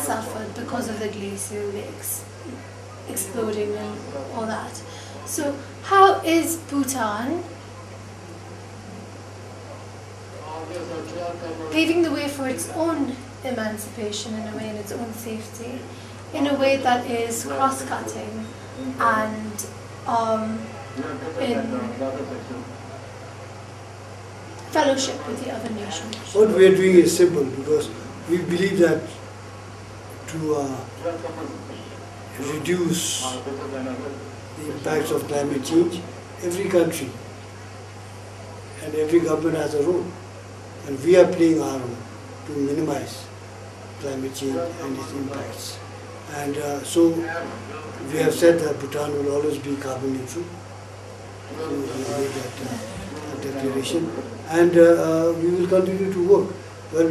suffered because of the glacial lakes exploding and all that. So how is Bhutan paving the way for its own emancipation in a way, and its own safety, in a way that is cross-cutting and in fellowship with the other nations? What we are doing is simple, because we believe that to reduce the impacts of climate change, every country and every government has a role, and we are playing our role to minimize climate change and its impacts. And so we have said that Bhutan will always be carbon neutral. We made that declaration, and we will continue to work. Well,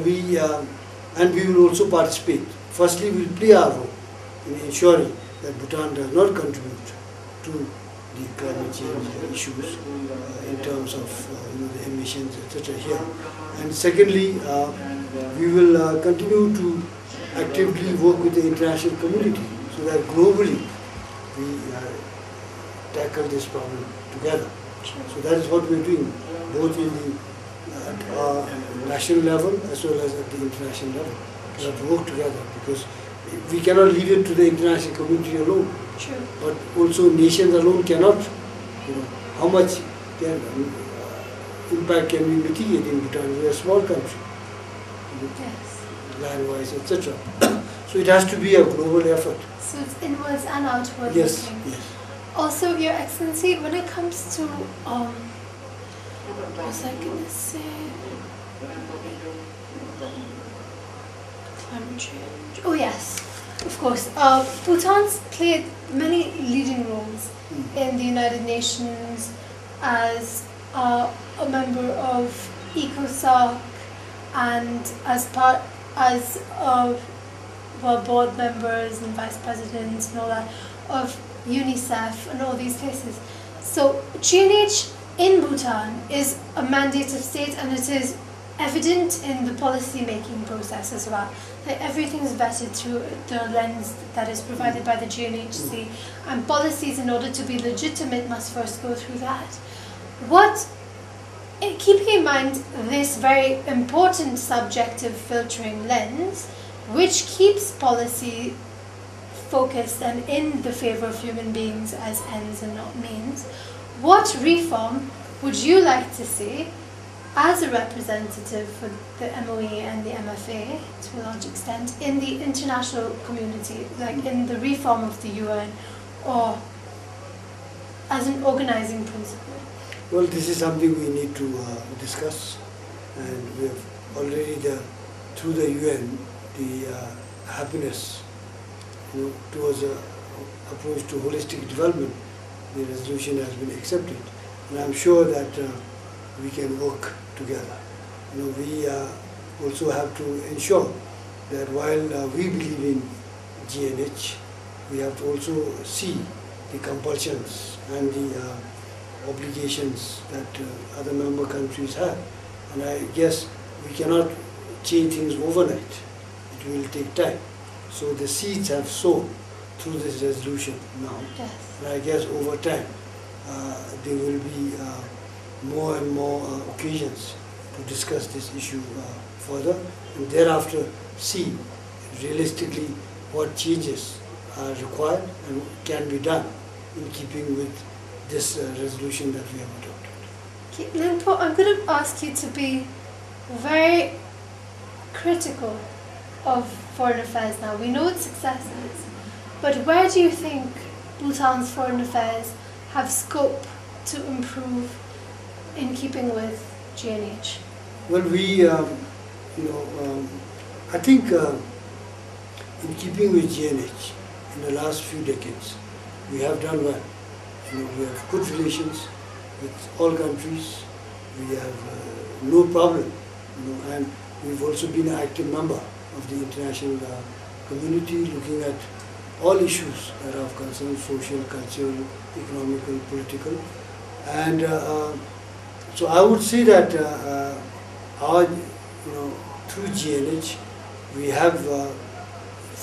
and we will also participate. Firstly, we will play our role in ensuring that Bhutan does not contribute to the climate change issues in terms of the emissions, etc. here. And secondly, we will continue to actively work with the international community so that globally we tackle this problem together. So that is what we are doing, both in the national level as well as at the international level. We have to work together, because we cannot leave it to the international community alone. True. But also nations alone cannot, how much impact can we mitigate in Bhutan? We are a small country, Yes. land-wise, etc. So it has to be a global effort. So it's inwards and outward Yes, looking. yes. Also, Your Excellency, when it comes to, what was I going to say? Climate change. Oh yes, of course. Bhutan's played many leading roles in the United Nations as a member of ECOSOC and as board members and vice presidents and all that of UNICEF and all these places. So GNH in Bhutan is a mandated state, and it is evident in the policy making process as well. Like everything is vetted through the lens that is provided by the GNHC, and policies, in order to be legitimate, must first go through that. Keeping in mind this very important subjective filtering lens, which keeps policy focused and in the favor of human beings as ends and not means, what reform would you like to see as a representative for the MOE and the MFA, to a large extent, in the international community, like in the reform of the UN, or as an organizing principle? Well, this is something we need to discuss, and we have already, through the UN, the happiness towards an approach to holistic development, the resolution has been accepted, and I'm sure that we can work together. We also have to ensure that while we believe in GNH, we have to also see the compulsions and the obligations that other member countries have. And I guess we cannot change things overnight. It will take time. So the seeds have sown through this resolution now. Yes. And I guess over time there will be more and more occasions to discuss this issue further, and thereafter see realistically what changes are required and can be done in keeping with this resolution that we have adopted. Okay, Lingpo, I'm going to ask you to be very critical of foreign affairs now. We know its successes, but where do you think Bhutan's foreign affairs have scope to improve in keeping with GNH? Well, I think in keeping with GNH in the last few decades, we have done well. We have good relations with all countries. We have no problem, and we've also been an active member of the international community, looking at all issues that are of concern: social, cultural, economical, political. And so I would say that through GNH, we have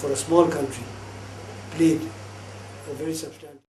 for a small country, played a very substantial